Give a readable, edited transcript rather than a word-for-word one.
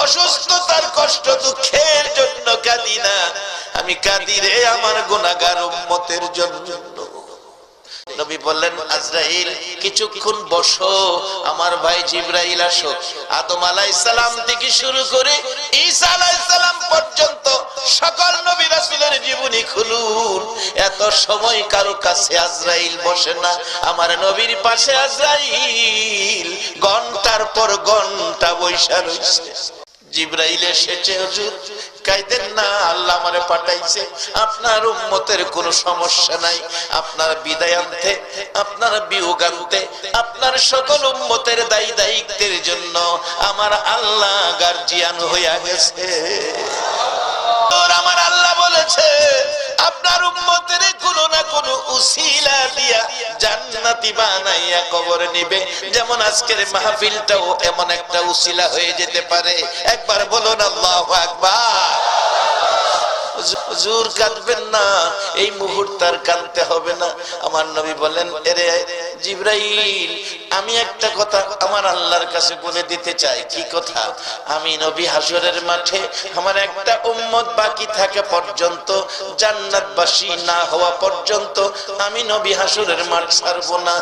অসুস্থতার কষ্ট দুঃখের জন্য কাঁদি না, আমি কাঁদি রে আমার গুনাহগার উম্মতের জন্য। নবী বললেন, আজরাইল কিছুক্ষণ বসো, আমার ভাই জিবরাইল আসো। আদম আলাইহিস সালাম থেকে শুরু করে ঈসা আলাইহিস সালাম পর্যন্ত সকল নবী রাসূলের জীবনী খুলুন, এত সময় কারো কাছে আজরাইল বসে না। আমার নবীর পাশে আজরাইল ঘন্টার পর ঘন্টা বৈশা রইছে। জিবরাইল এসেছে, হুজুর কাইদেন না, আল্লাহ আমারে পাঠাইছে, আপনার উম্মতের কোনো সমস্যা নাই, আপনার বিদায় আনতে, আপনার বিয়োগ আনতে, আপনার সকল উম্মতের দায়ী দায়িত্বের জন্য আমার আল্লাহ গার্জিয়ান হইয়া গেছে। আমার আল্লাহ বলেছে আপনার উম্মতের কোনো না কোনো উসিলা দিয়া জান্নাতি বানাইয়া কবর নিবে। যেমন আজকের মাহফিলটাও এমন একটা উসিলা হয়ে যেতে পারে। একবার বলুন আল্লাহু আকবার। হুজুর কাঁদবেন না, এই মুহূর্তে আর কাঁদতে হবে না। আমার নবী বলেন, এরে জিবরাইল, আমি একটা কথা আমার আল্লাহর কাছে বলে দিতে চাই। কি কথা? আমি নবী হাসরের মাঠে আমার একটা উম্মত বাকি থাকা পর্যন্ত, জান্নাতবাসী না হওয়া পর্যন্ত আমি নবী হাসরের মাঠ ছাড়বো না।